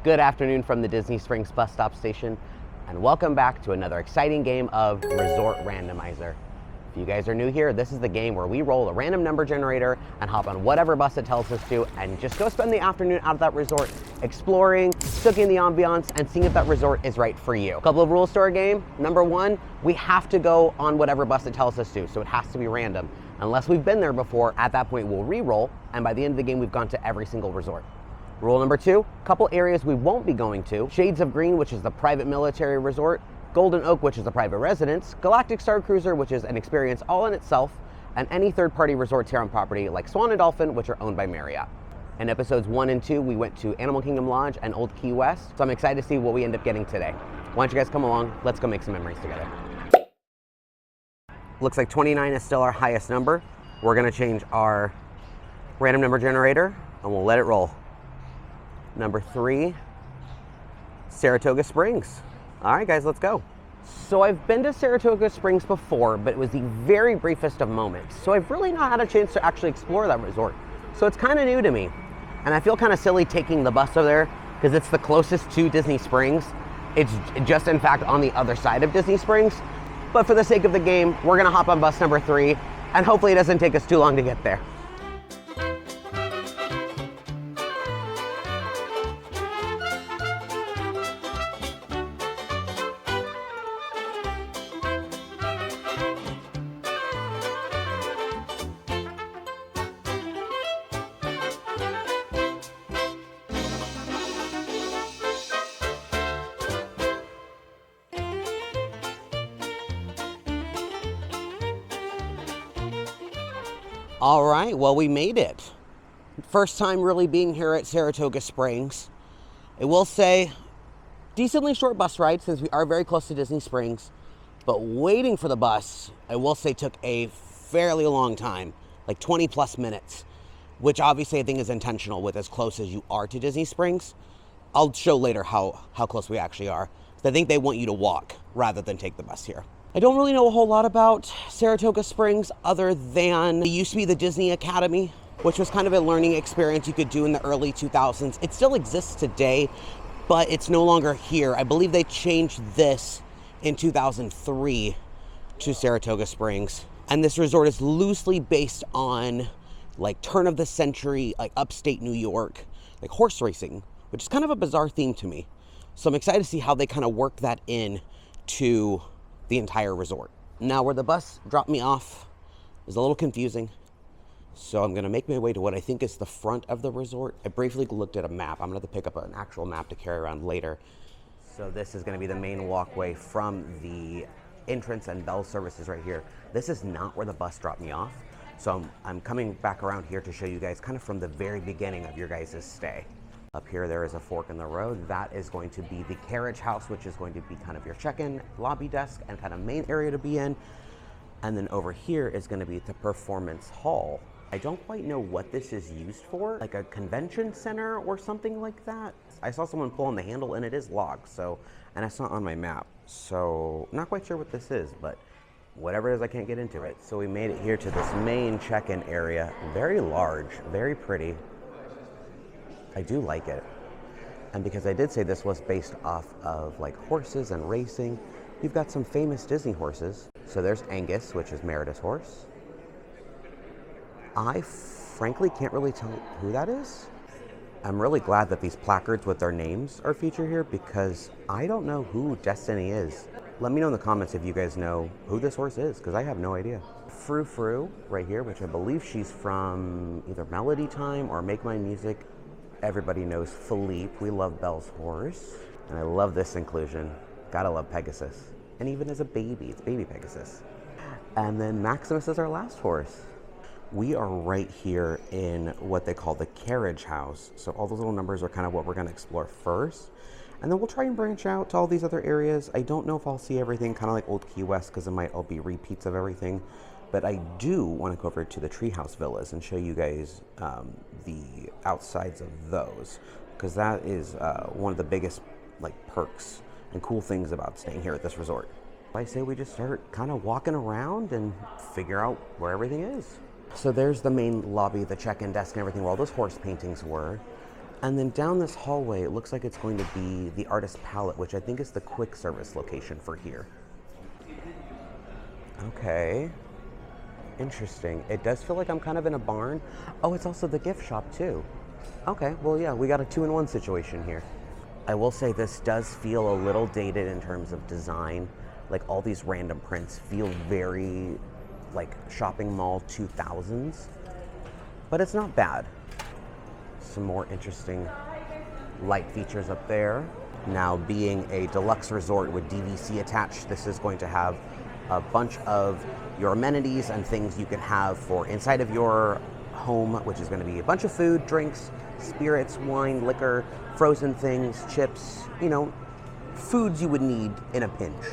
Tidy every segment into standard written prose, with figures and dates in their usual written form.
Good afternoon from the Disney Springs bus stop station, and welcome back to another exciting game of Resort Randomizer. If you guys are new here, this is the game where we roll a random number generator and hop on whatever bus it tells us to and just go spend the afternoon out of that resort exploring, soaking the ambiance, and seeing if that resort is right for you. A couple of rules to our game. Number one, we have to go on whatever bus it tells us to, so it has to be random. Unless we've been there before, at that point we'll re-roll, and by the end of the game we've gone to every single resort. Rule number two, couple areas we won't be going to: Shades of Green, which is the private military resort; Golden Oak, which is the private residence; Galactic Star Cruiser, which is an experience all in itself; and any third-party resorts here on property like Swan and Dolphin, which are owned by Marriott. In episodes 1 and 2, we went to Animal Kingdom Lodge and Old Key West, so I'm excited to see what we end up getting today. Why don't you guys come along, let's go make some memories together. Looks like 29 is still our highest number. We're gonna change our random number generator and we'll let it roll. Number 3, Saratoga Springs. All right, guys, let's go. So I've been to Saratoga Springs before, but it was the very briefest of moments. So I've really not had a chance to actually explore that resort. So it's kind of new to me. And I feel kind of silly taking the bus over there because it's the closest to Disney Springs. It's just, in fact, on the other side of Disney Springs. But for the sake of the game, we're gonna hop on bus number 3, and hopefully it doesn't take us too long to get there. All right, well, we made it. First time really being here at Saratoga Springs. I will say, decently short bus ride since we are very close to Disney Springs, but waiting for the bus, I will say, took a fairly long time, like 20 plus minutes, which obviously I think is intentional with as close as you are to Disney Springs. I'll show later how close we actually are. I think they want you to walk rather than take the bus here. I don't really know a whole lot about Saratoga Springs other than it used to be the Disney Academy, which was kind of a learning experience you could do in the early 2000s. It still exists today, but it's no longer here. I believe they changed this in 2003 to Saratoga Springs. And this resort is loosely based on like turn of the century, like upstate New York, like horse racing, which is kind of a bizarre theme to me. So I'm excited to see how they kind of work that in to the entire resort. Now, where the bus dropped me off is a little confusing, so I'm gonna make my way to what I think is the front of the resort. I briefly looked at a map. I'm gonna have to pick up an actual map to carry around later. So this is gonna be the main walkway from the entrance and bell services right here. This is not where the bus dropped me off, so I'm coming back around here to show you guys kind of from the very beginning of your guys' stay. Up here, there is a fork in the road. That is going to be the carriage house, which is going to be kind of your check-in lobby desk and kind of main area to be in. And then over here is going to be the performance hall. I don't quite know what this is used for, like a convention center or something like that. I saw someone pull on the handle and it is locked, and I saw it on my map. So not quite sure what this is, but whatever it is, I can't get into it. So we made it here to this main check-in area. Very large, very pretty. I do like it. And because I did say this was based off of like horses and racing, you've got some famous Disney horses. So there's Angus, which is Merida's horse. I frankly can't really tell who that is. I'm really glad that these placards with their names are featured here because I don't know who Destiny is. Let me know in the comments if you guys know who this horse is, because I have no idea. Frou Frou right here, which I believe she's from either Melody Time or Make My Music. Everybody knows Philippe. We love Belle's horse. And I love this inclusion. Gotta love Pegasus. And even as a baby, it's baby Pegasus. And then Maximus is our last horse. We are right here in what they call the carriage house. So all those little numbers are kind of what we're gonna explore first. And then we'll try and branch out to all these other areas. I don't know if I'll see everything, kind of like Old Key West, because it might all be repeats of everything. But I do want to go over to the treehouse villas and show you guys the outsides of those, because that is one of the biggest like perks and cool things about staying here at this resort. I say we just start kind of walking around and figure out where everything is. So there's the main lobby, the check-in desk and everything, where all those horse paintings were. And then down this hallway, it looks like it's going to be the Artist Palette, which I think is the quick service location for here. Okay. Interesting. It does feel like I'm kind of in a barn. Oh, it's also the gift shop too. Okay, well, yeah, we got a 2-in-1 situation here. I will say this does feel a little dated in terms of design. Like all these random prints feel very like shopping mall 2000s, but it's not bad. Some more interesting light features up there. Now, being a deluxe resort with DVC attached, this is going to have a bunch of your amenities and things you can have for inside of your home, which is going to be a bunch of food, drinks, spirits, wine, liquor, frozen things, chips, you know, foods you would need in a pinch.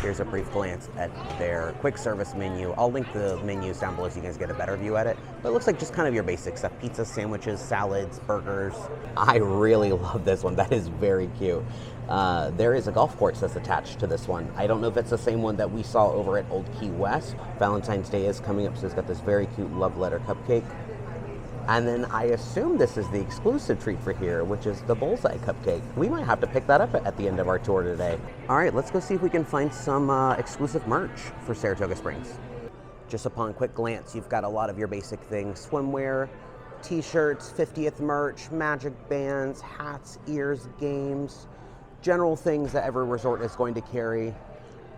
Here's a brief glance at their quick service menu. I'll link the menus down below so you guys get a better view at it. But it looks like just kind of your basic stuff. Pizza, sandwiches, salads, burgers. I really love this one. That is very cute. There is a golf course that's attached to this one. I don't know if it's the same one that we saw over at Old Key West. Valentine's Day is coming up, so it's got this very cute love letter cupcake. And then I assume this is the exclusive treat for here, which is the bullseye cupcake. We might have to pick that up at the end of our tour today. All right, let's go see if we can find some exclusive merch for Saratoga Springs. Just upon quick glance, you've got a lot of your basic things. Swimwear, t-shirts, 50th merch, magic bands, hats, ears, games, general things that every resort is going to carry.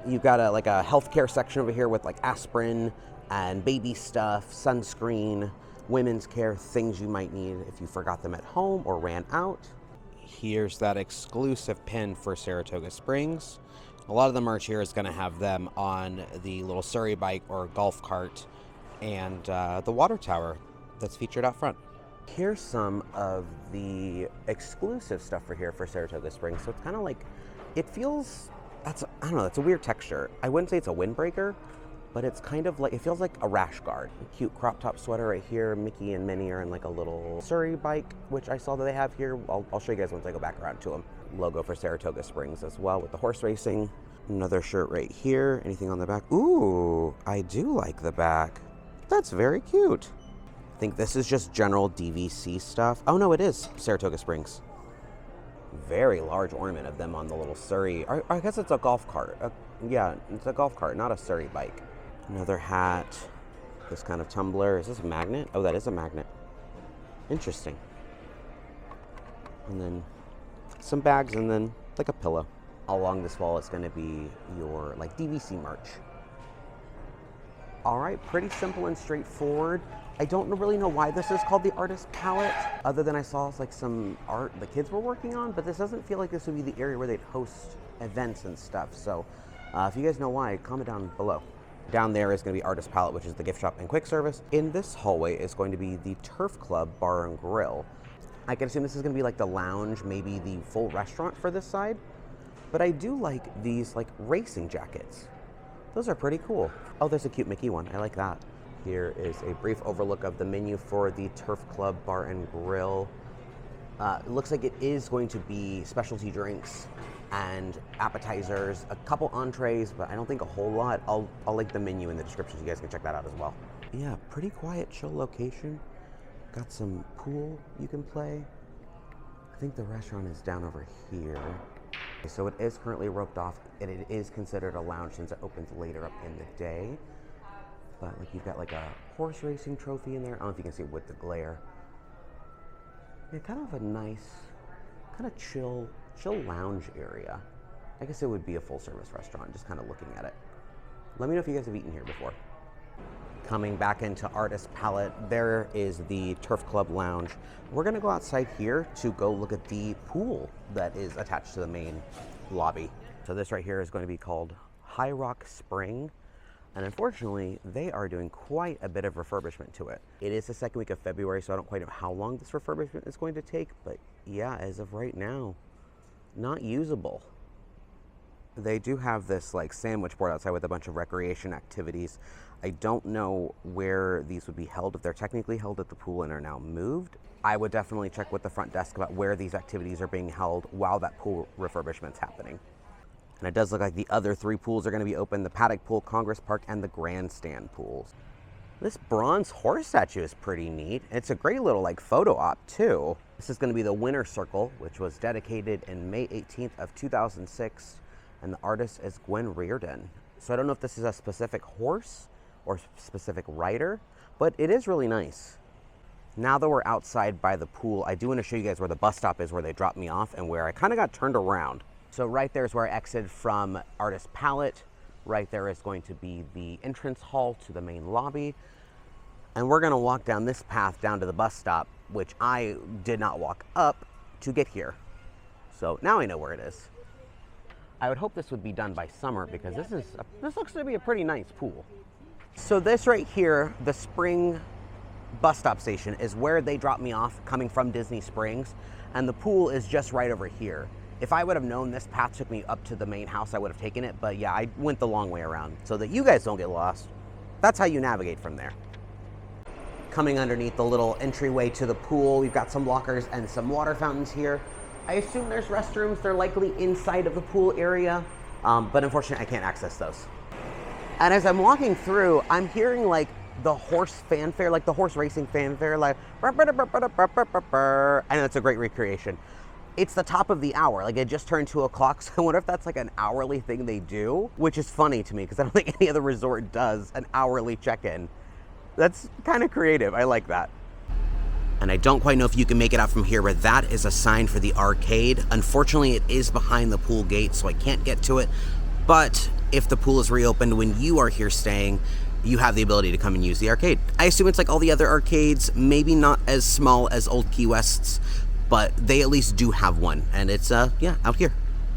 You've got like a healthcare section over here with like aspirin and baby stuff, sunscreen, women's care, things you might need if you forgot them at home or ran out. Here's that exclusive pin for Saratoga Springs. A lot of the merch here is going to have them on the little Surrey bike or golf cart and the water tower that's featured out front. Here's some of the exclusive stuff for here for Saratoga Springs. So it's kind of like, it feels, I don't know, it's a weird texture. I wouldn't say it's a windbreaker, but it's kind of like, it feels like a rash guard. A cute crop top sweater right here. Mickey and Minnie are in like a little Surrey bike, which I saw that they have here. I'll show you guys once I go back around to them. Logo for Saratoga Springs as well with the horse racing. Another shirt right here. Anything on the back? Ooh, I do like the back. That's very cute. I think this is just general DVC stuff. Oh no, it is Saratoga Springs. Very large ornament of them on the little Surrey. I guess it's a golf cart. Yeah, it's a golf cart, not a Surrey bike. Another hat, this kind of tumbler. Is this a magnet? Oh, that is a magnet. Interesting. And then some bags and then like a pillow. Along this wall, it's going to be your like DVC merch. All right, pretty simple and straightforward. I don't really know why this is called the Artist Palette, other than I saw like some art the kids were working on, but this doesn't feel like this would be the area where they'd host events and stuff. So if you guys know why, comment down below. Down there is going to be Artist Palette, which is the gift shop and quick service. In this hallway is going to be the Turf Club Bar and Grill. I can assume this is going to be like the lounge, maybe the full restaurant for this side. But I do like these like racing jackets. Those are pretty cool. Oh, there's a cute Mickey one. I like that. Here is a brief overlook of the menu for the Turf Club Bar and Grill. It looks like it is going to be specialty drinks and appetizers, a couple entrees, but I don't think a whole lot. I'll link the menu in the description so you guys can check that out as well. Yeah, pretty quiet, chill location. Got some pool you can play. I think the restaurant is down over here. So it is currently roped off, and it is considered a lounge since it opens later up in the day. But like you've got like a horse racing trophy in there. I don't know if you can see it with the glare. Yeah, kind of a nice, kind of chill lounge area. I guess it would be a full service restaurant, just kind of looking at it. Let me know if you guys have eaten here before. Coming back into Artist Palette, there is the Turf Club Lounge. We're gonna go outside here to go look at the pool that is attached to the main lobby. So this right here is going to be called High Rock Spring. And unfortunately, they are doing quite a bit of refurbishment to it. It is the second week of February, so I don't quite know how long this refurbishment is going to take, but yeah, as of right now, not usable. They do have this like sandwich board outside with a bunch of recreation activities. I don't know where these would be held, if they're technically held at the pool and are now moved. I would definitely check with the front desk about where these activities are being held while that pool refurbishment's happening. And it does look like the other three pools are going to be open: the Paddock Pool, Congress Park, and the Grandstand pools. This bronze horse statue is pretty neat. It's a great little like photo op too. This is going to be the Winner's Circle, which was dedicated in May 18th of 2006, and the artist is Gwen Reardon. So I don't know if this is a specific horse or specific rider, but it is really nice. Now that we're outside by the pool, I do want to show you guys where the bus stop is, where they dropped me off and where I kind of got turned around. So right there is where I exited from Artist Palette. Right there is going to be the entrance hall to the main lobby. And we're gonna walk down this path down to the bus stop, which I did not walk up to get here. So now I know where it is. I would hope this would be done by summer because this looks to be a pretty nice pool. So this right here, the Spring bus stop station, is where they dropped me off coming from Disney Springs, and the pool is just right over here. If I would have known this path took me up to the main house, I would have taken it, but yeah, I went the long way around so that you guys don't get lost. That's how you navigate from there. Coming underneath the little entryway to the pool, we've got some lockers and some water fountains here. I assume there's restrooms. They're likely inside of the pool area, but unfortunately I can't access those. And as I'm walking through, I'm hearing like the horse fanfare, like the horse racing fanfare, like, I know it's a great recreation. It's the top of the hour, like it just turned 2 o'clock, so I wonder if that's like an hourly thing they do, which is funny to me because I don't think any other resort does an hourly check-in. That's kind of creative, I like that. And I don't quite know if you can make it out from here, but that is a sign for the arcade. Unfortunately, it is behind the pool gate, so I can't get to it. But if the pool is reopened when you are here staying, you have the ability to come and use the arcade. I assume it's like all the other arcades, maybe not as small as Old Key West's, but they at least do have one. And it's, yeah, out here.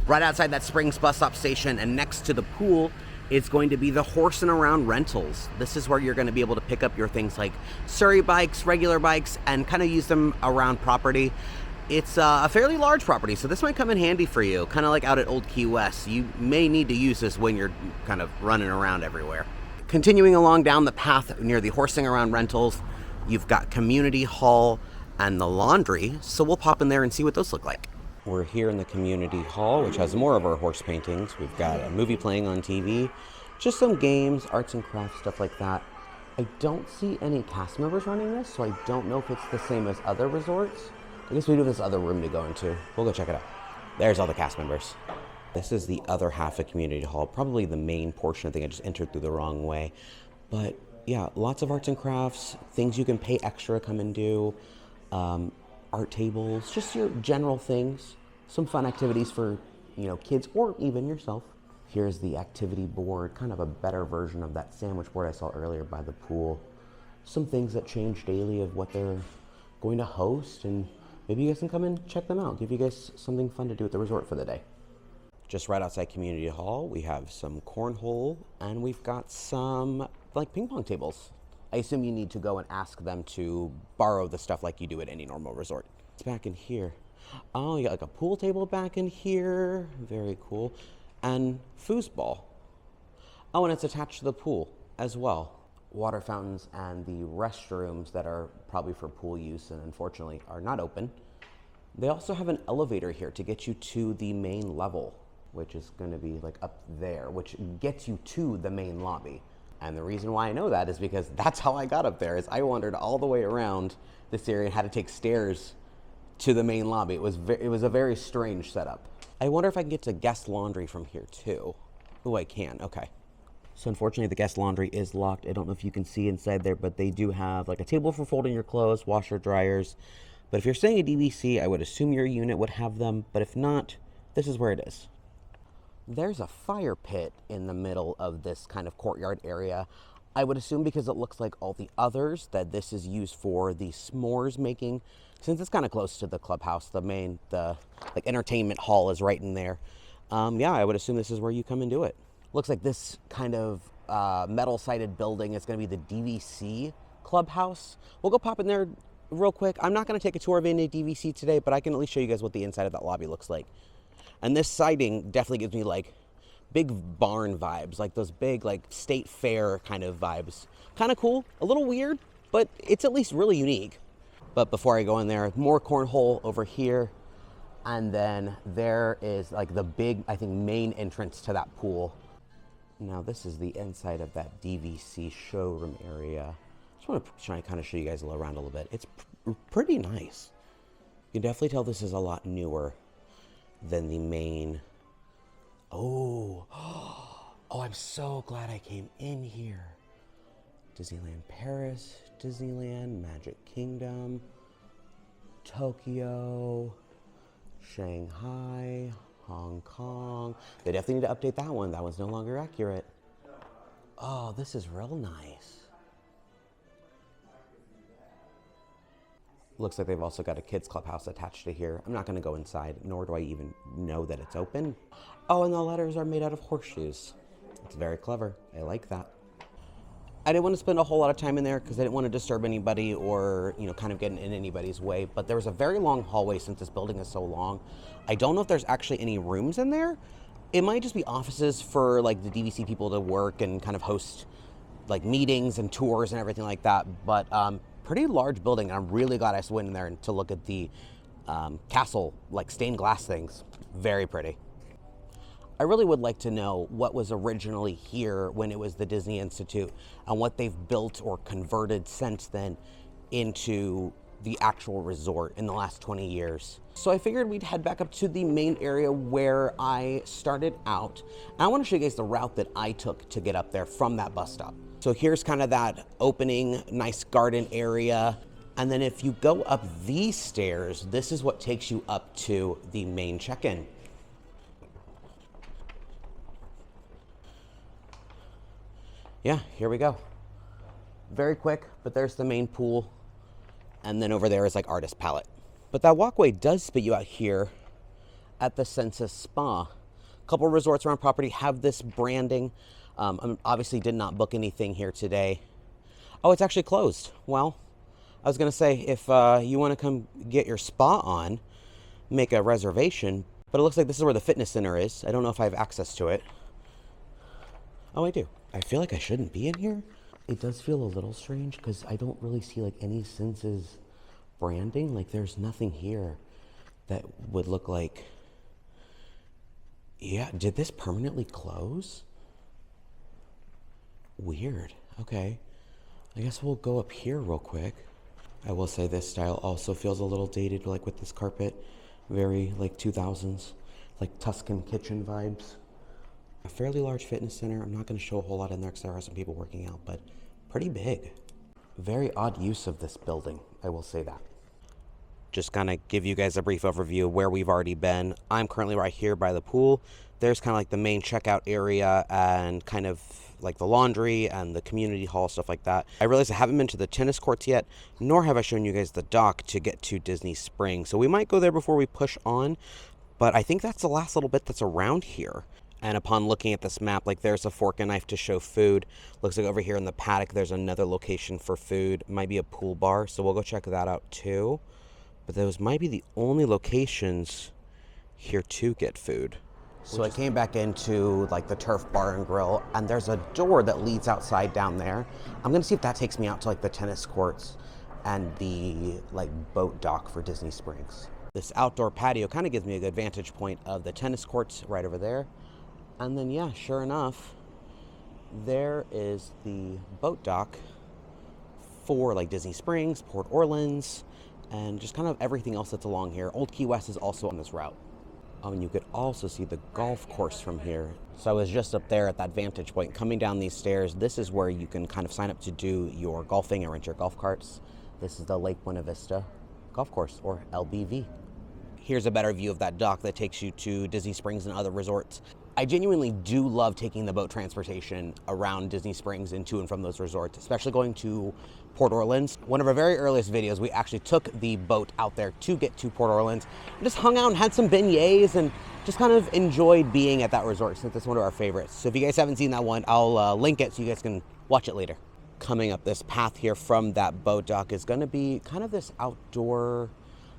Right outside that Springs bus stop station and next to the pool, it's going to be the Horse and Around rentals. This is where you're going to be able to pick up your things like Surrey bikes, regular bikes, and kind of use them around property. It's a fairly large property, so this might come in handy for you, kind of like out at Old Key West. You may need to use this when you're kind of running around everywhere. Continuing along down the path near the Horsing Around rentals, you've got Community Hall and the laundry, so we'll pop in there and see what those look like. We're here in the Community Hall, which has more of our horse paintings. We've got a movie playing on TV, just some games, arts and crafts, stuff like that. I don't see any cast members running this, so I don't know if it's the same as other resorts. I guess we do have this other room to go into. We'll go check it out. There's all the cast members. This is the other half of Community Hall, probably the main portion. I think I just entered through the wrong way. But yeah, lots of arts and crafts, things you can pay extra to come and do, art tables, just your general things, some fun activities for, you know, kids or even yourself. Here's the activity board, kind of a better version of that sandwich board I saw earlier by the pool. Some things that change daily of what they're going to host, and maybe you guys can come and check them out, give you guys something fun to do at the resort for the day. Just right outside Community Hall, we have some cornhole, and we've got some like ping pong tables. I assume you need to go and ask them to borrow the stuff like you do at any normal resort. It's back in here. Oh, you got like a pool table back in here. Very cool. And foosball. Oh, and it's attached to the pool as well. Water fountains and the restrooms that are probably for pool use and unfortunately are not open. They also have an elevator here to get you to the main level, which is going to be like up there, which gets you to the main lobby. And the reason why I know that is because that's how I got up there, is I wandered all the way around this area and had to take stairs to the main lobby. It was a very strange setup. I wonder if I can get to guest laundry from here too. Oh, I can, okay. So unfortunately the guest laundry is locked. I don't know if you can see inside there, but they do have like a table for folding your clothes, washer, dryers. But if you're staying at DVC, I would assume your unit would have them, but if not, this is where it is. There's a fire pit in the middle of this kind of courtyard area. I would assume because it looks like all the others that this is used for the s'mores making. Since it's kind of close to the clubhouse, the like entertainment hall is right in there. Yeah, I would assume this is where you come and do it. Looks like this kind of metal-sided building is going to be the DVC clubhouse. We'll go pop in there real quick. I'm not going to take a tour of any DVC today, but I can at least show you guys what the inside of that lobby looks like. And this siding definitely gives me like big barn vibes, like those big like state fair kind of vibes. Kind of cool, a little weird, but it's at least really unique. But before I go in there, more cornhole over here. And then there is like the big, I think, main entrance to that pool. Now this is the inside of that DVC showroom area. Just want to try and kind of show you guys around a little bit. It's pretty nice. You can definitely tell this is a lot newer than the main. Oh, oh, I'm so glad I came in here. Disneyland Paris, Disneyland, Magic Kingdom, Tokyo, Shanghai, Hong Kong. They definitely need to update that one. That one's no longer accurate. Oh, this is real nice. Looks like they've also got a kids clubhouse attached to here. I'm not going to go inside, nor do I even know that it's open. Oh, and the letters are made out of horseshoes. It's very clever. I like that. I didn't want to spend a whole lot of time in there because I didn't want to disturb anybody or, you know, kind of get in anybody's way. But there was a very long hallway since this building is so long. I don't know if there's actually any rooms in there. It might just be offices for like the DVC people to work and kind of host like meetings and tours and everything like that. But pretty large building. I'm really glad I went in there to look at the castle, like stained glass things. Very pretty. I really would like to know what was originally here when it was the Disney Institute and what they've built or converted since then into the actual resort in the last 20 years. So I figured we'd head back up to the main area where I started out. And I want to show you guys the route that I took to get up there from that bus stop. So here's kind of that opening, nice garden area. And then if you go up these stairs, this is what takes you up to the main check-in. Yeah, here we go. Very quick, but there's the main pool. And then over there is like Artist Palette. But that walkway does spit you out here at the Senses Spa. A couple resorts around property have this branding. I obviously did not book anything here today. Oh, it's actually closed. Well, I was gonna say if you wanna come get your spa on, make a reservation, but it looks like this is where the fitness center is. I don't know if I have access to it. Oh, I do. I feel like I shouldn't be in here. It does feel a little strange because I don't really see like any Senses branding. Like there's nothing here that would look like, yeah, did this permanently close? Weird. Okay. I guess we'll go up here real quick. I will say this style also feels a little dated, like with this carpet. Very like 2000s, like Tuscan kitchen vibes. A fairly large fitness center. I'm not going to show a whole lot in there because there are some people working out, but pretty big. Very odd use of this building, I will say that. Just kind of give you guys a brief overview of where we've already been. I'm currently right here by the pool. There's kind of like the main checkout area and kind of like the laundry and the community hall, stuff like that. I realize I haven't been to the tennis courts yet, nor have I shown you guys the dock to get to Disney Springs. So we might go there before we push on, but I think that's the last little bit that's around here. And upon looking at this map, like there's a fork and knife to show food. Looks like over here in the paddock, there's another location for food. Might be a pool bar, so we'll go check that out too. But those might be the only locations here to get food. So I came back into like the Turf Bar and Grill, and there's a door that leads outside down there. I'm gonna see if that takes me out to like the tennis courts and the like boat dock for Disney Springs. This outdoor patio kind of gives me a good vantage point of the tennis courts right over there. And then, yeah, sure enough, there is the boat dock for like Disney Springs, Port Orleans, and just kind of everything else that's along here. Old Key West is also on this route. And you could also see the golf course from here. So I was just up there at that vantage point. Coming down these stairs, this is where you can kind of sign up to do your golfing and rent your golf carts. This is the Lake Buena Vista Golf Course, or LBV. Here's a better view of that dock that takes you to Disney Springs and other resorts. I genuinely do love taking the boat transportation around Disney Springs and to and from those resorts, especially going to Port Orleans. One of our very earliest videos, we actually took the boat out there to get to Port Orleans and just hung out and had some beignets and just kind of enjoyed being at that resort since it's one of our favorites. So if you guys haven't seen that one, I'll link it so you guys can watch it later. Coming up this path here from that boat dock is going to be kind of this outdoor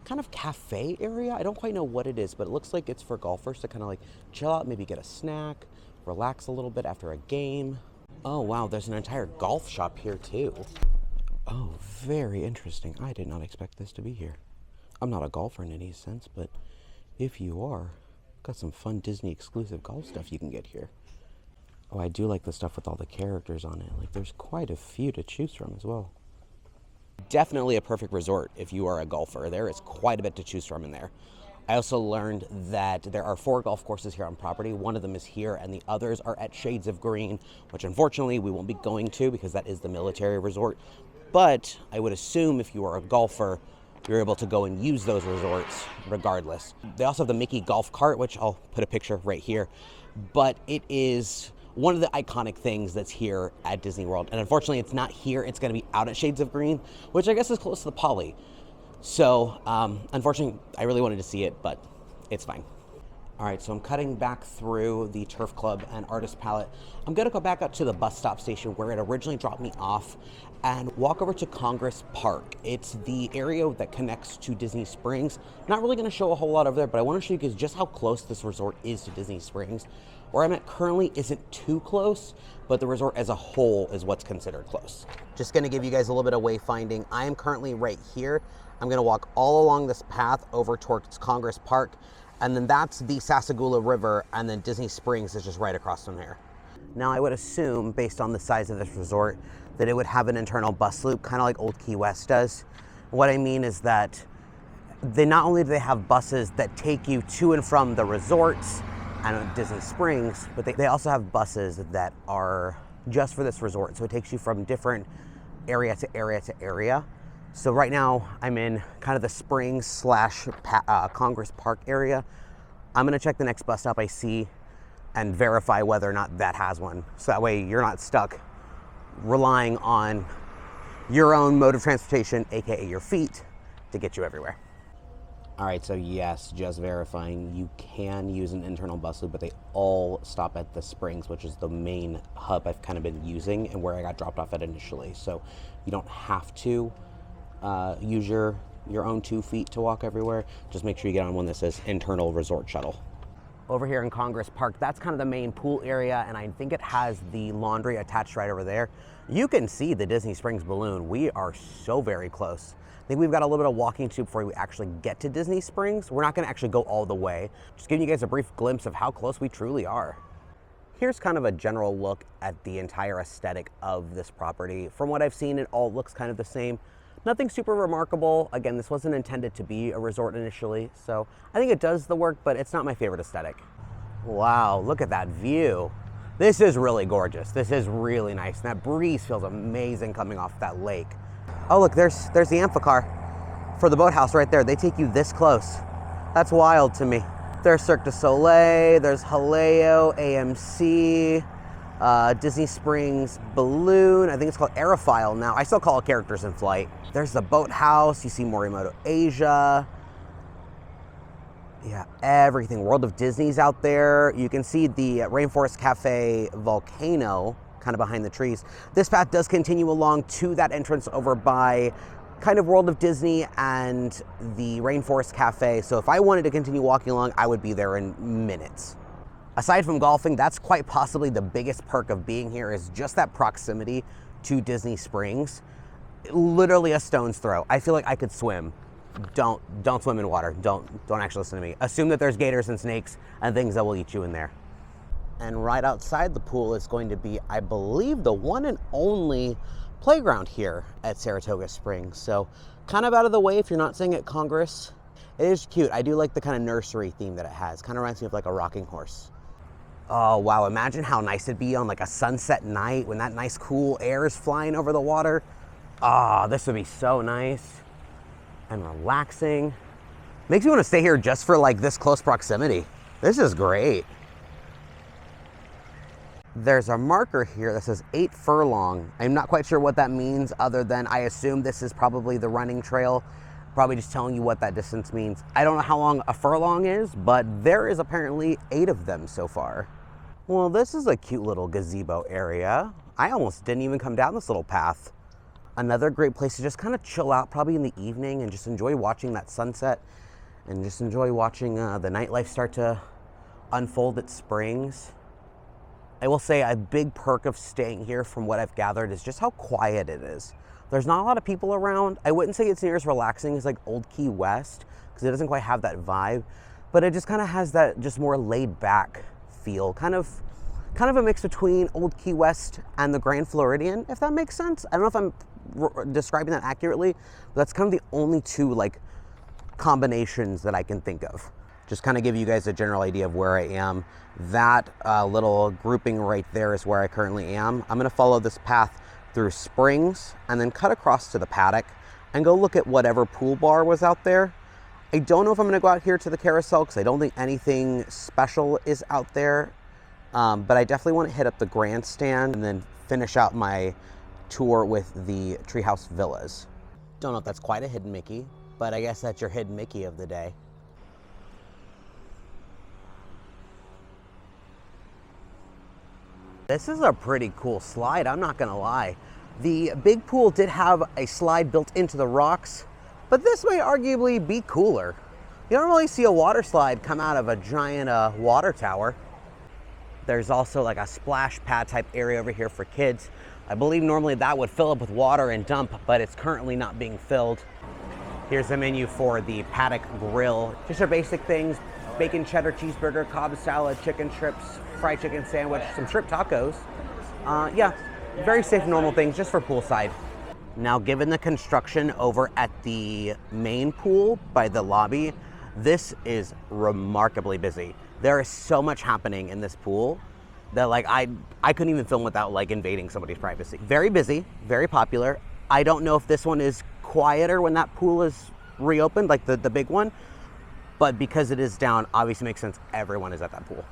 kind of cafe area. I don't quite know what it is, but it looks like it's for golfers to kind of like chill out, maybe get a snack, relax a little bit after a game. Oh wow, there's an entire golf shop here too. Oh, very interesting. I did not expect this to be here. I'm not a golfer in any sense, but if you are, got some fun Disney exclusive golf stuff you can get here. Oh, I do like the stuff with all the characters on it. Like there's quite a few to choose from as well. definitely a perfect resort if you are a golfer. There is quite a bit to choose from in there. I also learned that there are 4 golf courses here on property. One of them is here, and the others are at Shades of Green, which unfortunately we won't be going to because that is the military resort. But I would assume if you are a golfer, you're able to go and use those resorts regardless. They also have the Mickey golf cart, which I'll put a picture right here. But it is one of the iconic things that's here at Disney World. And unfortunately, it's not here. It's going to be out at Shades of Green, which I guess is close to the Poly. So unfortunately, I really wanted to see it, but it's fine. All right, so I'm cutting back through the Turf Club and Artist Palette. I'm gonna go back up to the bus stop station where it originally dropped me off and walk over to Congress Park. It's the area that connects to Disney Springs. Not really gonna show a whole lot over there, but I wanna show you guys just how close this resort is to Disney Springs. Where I'm at currently isn't too close, but the resort as a whole is what's considered close. Just gonna give you guys a little bit of wayfinding. I am currently right here. I'm gonna walk all along this path over towards Congress Park, and then that's the Sassagoula River, and then Disney Springs is just right across from there. Now I would assume, based on the size of this resort, that it would have an internal bus loop, kind of like Old Key West does. What I mean is that they not only do they have buses that take you to and from the resorts and Disney Springs, but they also have buses that are just for this resort. So it takes you from different area to area to area. So right now I'm in kind of the Springs / Congress Park area. I'm gonna check the next bus stop I see and verify whether or not that has one. So that way you're not stuck relying on your own mode of transportation, AKA your feet, to get you everywhere. All right, so yes, just verifying, you can use an internal bus loop, but they all stop at the Springs, which is the main hub I've kind of been using and where I got dropped off at initially. So you don't have to use your own 2 feet to walk everywhere. Just make sure you get on one that says internal resort shuttle. Over here in Congress Park, that's kind of the main pool area, and I think it has the laundry attached right over there. You can see the Disney Springs balloon. We are so very close. I think we've got a little bit of walking to before we actually get to Disney Springs. We're not gonna actually go all the way. Just giving you guys a brief glimpse of how close we truly are. Here's kind of a general look at the entire aesthetic of this property. From what I've seen, it all looks kind of the same. Nothing super remarkable. Again, this wasn't intended to be a resort initially, so I think it does the work, but it's not my favorite aesthetic. Wow, look at that view. This is really gorgeous. This is really nice. And that breeze feels amazing coming off that lake. Oh, look, there's the amphicar for the boathouse right there. They take you this close. That's wild to me. There's Cirque du Soleil, there's Haleo, AMC, Disney Springs Balloon. I think it's called Aerophile now. I still call it Characters in Flight. There's the boathouse. You see Morimoto Asia. Yeah, everything. World of Disney's out there. You can see the Rainforest Cafe volcano kind of behind the trees. This path does continue along to that entrance over by kind of World of Disney and the Rainforest Cafe. So if I wanted to continue walking along, I would be there in minutes. Aside from golfing, that's quite possibly the biggest perk of being here, is just that proximity to Disney Springs. Literally a stone's throw. I feel like I could swim. Don't swim in water. Don't actually listen to me. Assume that there's gators and snakes and things that will eat you in there. And right outside the pool is going to be, I believe, the one and only playground here at Saratoga Springs. So kind of out of the way if you're not staying at Congress. It is cute. I do like the kind of nursery theme that it has. Kind of reminds me of like a rocking horse. Oh, wow. Imagine how nice it'd be on like a sunset night when that nice cool air is flying over the water. Oh, this would be so nice and relaxing. Makes me want to stay here just for like this close proximity. This is great. There's a marker here that says 8 furlong. I'm not quite sure what that means, other than I assume this is probably the running trail. Probably just telling you what that distance means. I don't know how long a furlong is, but there is apparently 8 of them so far. Well, this is a cute little gazebo area. I almost didn't even come down this little path. Another great place to just kind of chill out, probably in the evening, and just enjoy watching that sunset and just enjoy watching the nightlife start to unfold at Springs. I will say a big perk of staying here, from what I've gathered, is just how quiet it is. There's not a lot of people around. I wouldn't say it's near as relaxing as like Old Key West, because it doesn't quite have that vibe, but it just kind of has that just more laid back feel. Kind of a mix between Old Key West and the Grand Floridian, if that makes sense. I don't know if I'm describing that accurately, but that's kind of the only two like combinations that I can think of. Just kind of give you guys a general idea of where I am. That little grouping right there is where I currently am. I'm gonna follow this path through Springs and then cut across to the paddock and go look at whatever pool bar was out there. I don't know if I'm gonna go out here to the carousel because I don't think anything special is out there, but I definitely want to hit up the grandstand and then finish out my tour with the Treehouse Villas. Don't know if that's quite a hidden Mickey, but I guess that's your hidden Mickey of the day. This is a pretty cool slide, I'm not gonna lie. The big pool did have a slide built into the rocks, but this may arguably be cooler. You don't really see a water slide come out of a giant water tower. There's also like a splash pad type area over here for kids. I believe normally that would fill up with water and dump, but it's currently not being filled. Here's the menu for the paddock grill. Just our basic things: bacon cheddar cheeseburger, Cobb salad, chicken strips, fried chicken sandwich, some shrimp tacos. Yeah, very safe, normal things just for poolside. Now, given the construction over at the main pool by the lobby, this is remarkably busy. There is so much happening in this pool that like I couldn't even film without like invading somebody's privacy. Very busy, very popular. I don't know if this one is quieter when that pool is reopened, like the big one, but because it is down, obviously makes sense everyone is at that pool.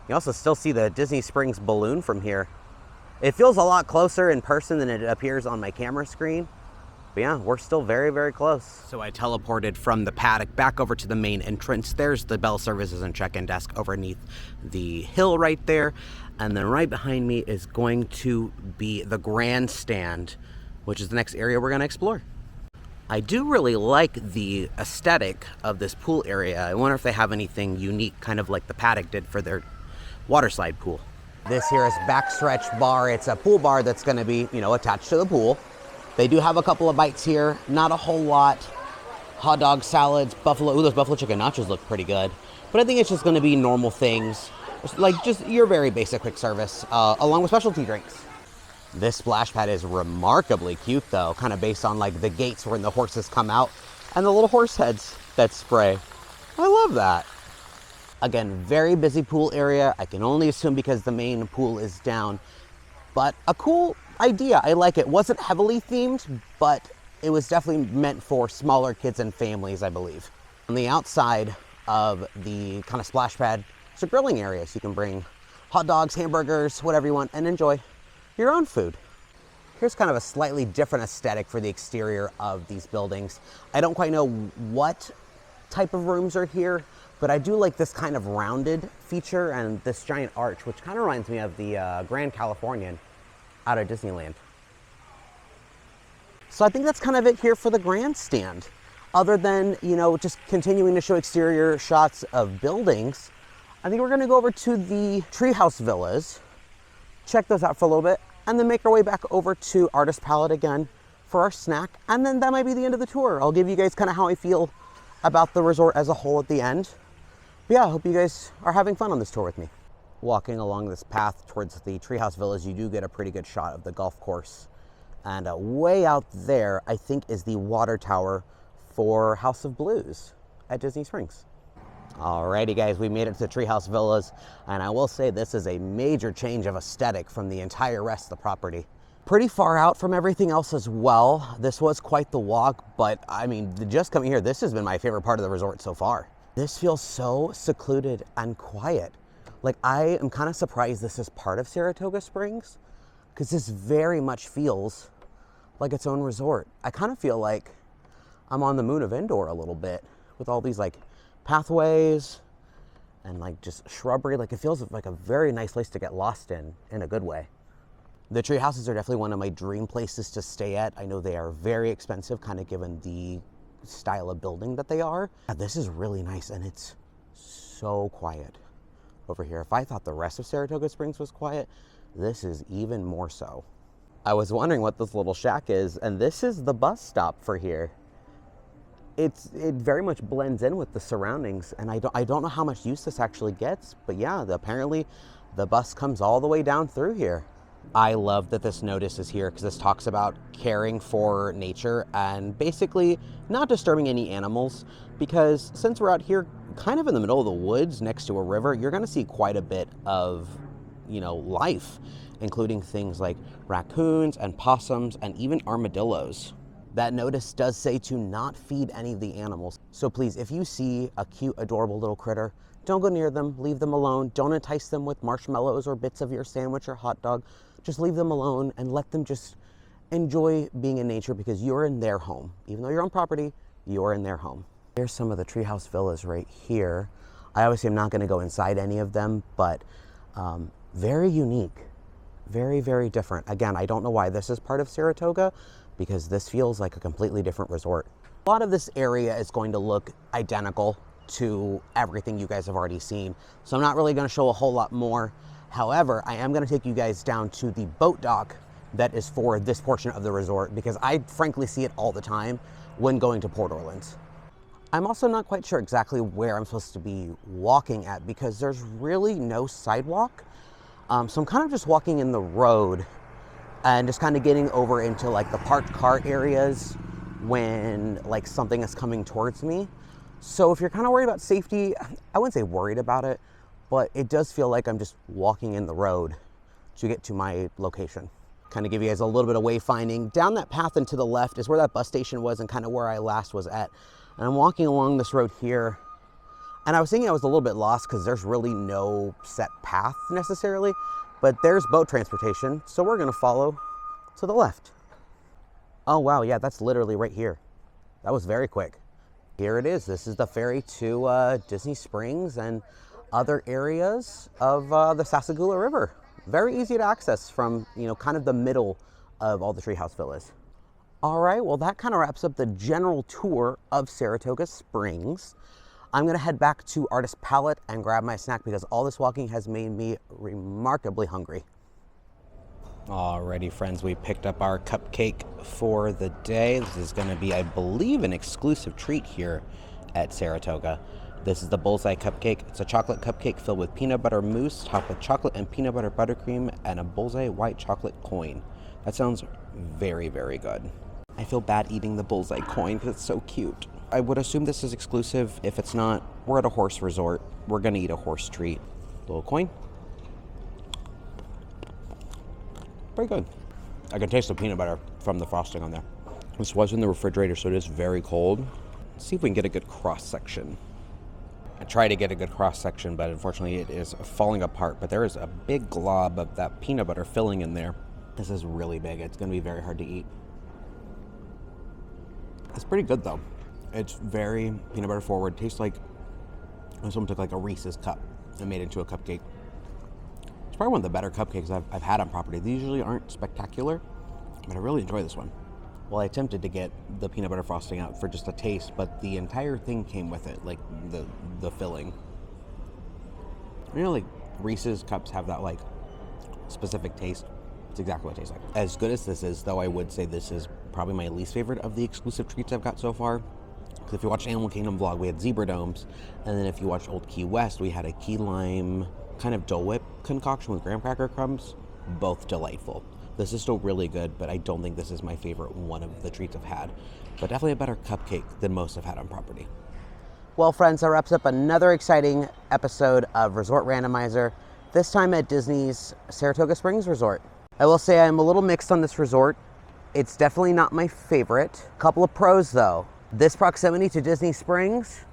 You also still see the Disney Springs balloon from here. It feels a lot closer in person than it appears on my camera screen. But yeah, we're still very, very close. So I teleported from the paddock back over to the main entrance. There's the bell services and check-in desk underneath the hill right there. And then right behind me is going to be the grandstand, which is the next area we're gonna explore. I do really like the aesthetic of this pool area. I wonder if they have anything unique, kind of like the paddock did for their water slide pool. This here is Backstretch Bar. It's a pool bar that's gonna be, attached to the pool. They do have a couple of bites here, not a whole lot. Hot dog, salads, those buffalo chicken nachos look pretty good. But I think it's just gonna be normal things, like just your very basic quick service, along with specialty drinks. This splash pad is remarkably cute though, kind of based on like the gates when the horses come out and the little horse heads that spray. I love that. Again, very busy pool area. I can only assume because the main pool is down, but a cool idea. I like it. Wasn't heavily themed, but it was definitely meant for smaller kids and families, I believe. On the outside of the kind of splash pad, it's a grilling area, so you can bring hot dogs, hamburgers, whatever you want, and enjoy your own food. Here's kind of a slightly different aesthetic for the exterior of these buildings. I don't quite know what type of rooms are here, but I do like this kind of rounded feature and this giant arch, which kind of reminds me of the Grand Californian out of Disneyland. So I think that's kind of it here for the grandstand. Other than, just continuing to show exterior shots of buildings, I think we're gonna go over to the Treehouse Villas, check those out for a little bit, and then make our way back over to Artist Palette again for our snack. And then that might be the end of the tour. I'll give you guys kind of how I feel about the resort as a whole at the end. But yeah, I hope you guys are having fun on this tour with me. Walking along this path towards the Treehouse Villas, you do get a pretty good shot of the golf course. And way out there, I think, is the water tower for House of Blues at Disney Springs. Alrighty guys, we made it to the Treehouse Villas, and I will say this is a major change of aesthetic from the entire rest of the property. Pretty far out from everything else as well. This was quite the walk, but I mean, just coming here, this has been my favorite part of the resort so far. This feels so secluded and quiet. Like, I am kind of surprised this is part of Saratoga Springs, because this very much feels like its own resort. I kind of feel like I'm on the moon of Endor a little bit, with all these like pathways and like just shrubbery. Like, it feels like a very nice place to get lost in a good way. The tree houses are definitely one of my dream places to stay at. I know they are very expensive, kind of given the style of building that they are. This is really nice, and it's so quiet over here. If I thought the rest of Saratoga Springs was quiet, this is even more so. I was wondering what this little shack is, and this is the bus stop for here. It very much blends in with the surroundings, and I don't know how much use this actually gets, but yeah, apparently the bus comes all the way down through here. I love that this notice is here because this talks about caring for nature and basically not disturbing any animals, because since we're out here kind of in the middle of the woods next to a river, you're going to see quite a bit of, life, including things like raccoons and possums and even armadillos. That notice does say to not feed any of the animals. So please, if you see a cute, adorable little critter, don't go near them, leave them alone. Don't entice them with marshmallows or bits of your sandwich or hot dog. Just leave them alone and let them just enjoy being in nature, because you're in their home. Even though you're on property, you're in their home. Here's some of the treehouse villas right here. I obviously am not going to go inside any of them, but very unique, very, very different. Again, I don't know why this is part of Saratoga, because this feels like a completely different resort. A lot of this area is going to look identical to everything you guys have already seen, so I'm not really going to show a whole lot more. However, I am going to take you guys down to the boat dock that is for this portion of the resort, because I frankly see it all the time when going to Port Orleans. I'm also not quite sure exactly where I'm supposed to be walking at, because there's really no sidewalk. So I'm kind of just walking in the road and just kind of getting over into like the parked car areas when like something is coming towards me. So if you're kind of worried about safety, I wouldn't say worried about it, but it does feel like I'm just walking in the road to get to my location. Kind of give you guys a little bit of wayfinding. Down that path and to the left is where that bus station was and kind of where I last was at. And I'm walking along this road here, and I was thinking I was a little bit lost because there's really no set path necessarily, but there's boat transportation, so we're gonna follow to the left. Oh wow, yeah, that's literally right here. That was very quick. Here it is. This is the ferry to Disney Springs and other areas of the Sassagoula River. Very easy to access from, kind of the middle of all the treehouse villas. All right, well, that kind of wraps up the general tour of Saratoga Springs. I'm gonna head back to Artist Palette and grab my snack, because all this walking has made me remarkably hungry. Alrighty, friends, we picked up our cupcake for the day. This is gonna be, I believe, an exclusive treat here at Saratoga. This is the Bullseye Cupcake. It's a chocolate cupcake filled with peanut butter mousse, topped with chocolate and peanut butter buttercream, and a Bullseye white chocolate coin. That sounds very, very good. I feel bad eating the Bullseye coin because it's so cute. I would assume this is exclusive. If it's not, we're at a horse resort. We're gonna eat a horse treat. Little coin. Very good. I can taste the peanut butter from the frosting on there. This was in the refrigerator, so it is very cold. Let's see if we can get a good cross section. I try to get a good cross section, but unfortunately it is falling apart. But there is a big glob of that peanut butter filling in there. This is really big. It's gonna be very hard to eat. It's pretty good though. It's very peanut butter forward. Tastes like someone took like a Reese's cup and made it into a cupcake. It's probably one of the better cupcakes I've had on property. These usually aren't spectacular, but I really enjoy this one. Well, I attempted to get the peanut butter frosting out for just a taste, but the entire thing came with it, like the filling. Like Reese's cups have that like specific taste. It's exactly what it tastes like. As good as this is, though, I would say this is probably my least favorite of the exclusive treats I've got so far. Because if you watched Animal Kingdom vlog, we had zebra domes, and then if you watched Old Key West, we had a key lime kind of Dole Whip concoction with graham cracker crumbs. Both delightful. This is still really good, but I don't think this is my favorite one of the treats I've had. But definitely a better cupcake than most I've had on property. Well, friends, that wraps up another exciting episode of Resort Randomizer, this time at Disney's Saratoga Springs Resort. I will say I'm a little mixed on this resort. It's definitely not my favorite. Couple of pros though. This proximity to Disney Springs,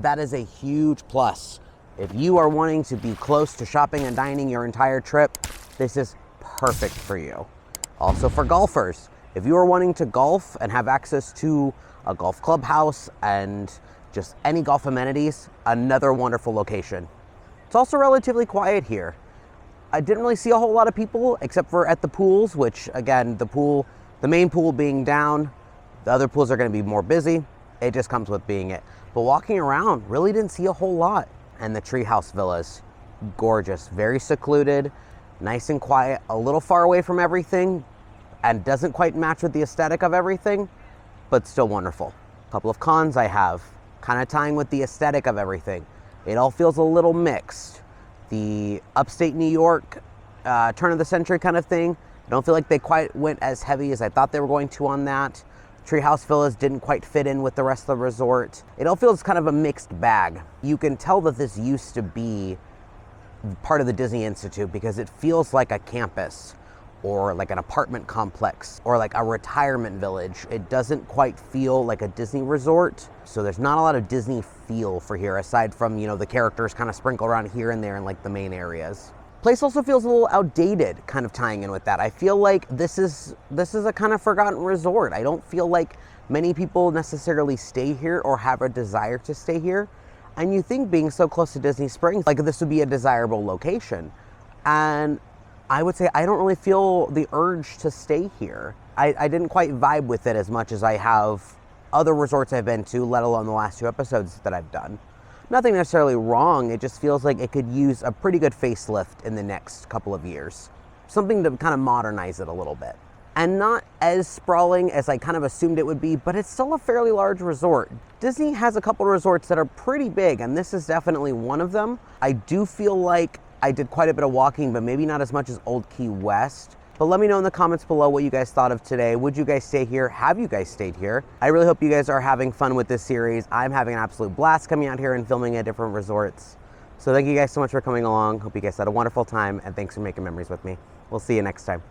that is a huge plus. If you are wanting to be close to shopping and dining your entire trip, this is perfect for you. Also for golfers, if you are wanting to golf and have access to a golf clubhouse and just any golf amenities, another wonderful location. It's also relatively quiet here. I didn't really see a whole lot of people except for at the pools, which again, the main pool being down, the other pools are going to be more busy. It just comes with being it. But walking around, really didn't see a whole lot. And the treehouse villas, gorgeous, very secluded, nice and quiet, a little far away from everything, and doesn't quite match with the aesthetic of everything, but still wonderful. A couple of cons I have, kind of tying with the aesthetic of everything. It all feels a little mixed. The Upstate New York turn of the century kind of thing. I don't feel like they quite went as heavy as I thought they were going to on that. Treehouse villas didn't quite fit in with the rest of the resort. It all feels kind of a mixed bag. You can tell that this used to be part of the Disney Institute because it feels like a campus or like an apartment complex or like a retirement village. It doesn't quite feel like a Disney resort. So there's not a lot of Disney feel for here aside from, you know, the characters kind of sprinkled around here and there in like the main areas. Place also feels a little outdated, kind of tying in with that. I feel like this is a kind of forgotten resort. I don't feel like many people necessarily stay here or have a desire to stay here. And you think being so close to Disney Springs, like this would be a desirable location. And I would say I don't really feel the urge to stay here. I didn't quite vibe with it as much as I have other resorts I've been to, let alone the last 2 episodes that I've done. Nothing necessarily wrong, it just feels like it could use a pretty good facelift in the next couple of years. Something to kind of modernize it a little bit. And not as sprawling as I kind of assumed it would be, but it's still a fairly large resort. Disney has a couple of resorts that are pretty big, and this is definitely one of them. I do feel like I did quite a bit of walking, but maybe not as much as Old Key West. But let me know in the comments below what you guys thought of today. Would you guys stay here? Have you guys stayed here? I really hope you guys are having fun with this series. I'm having an absolute blast coming out here and filming at different resorts. So thank you guys so much for coming along. Hope you guys had a wonderful time, and thanks for making memories with me. We'll see you next time.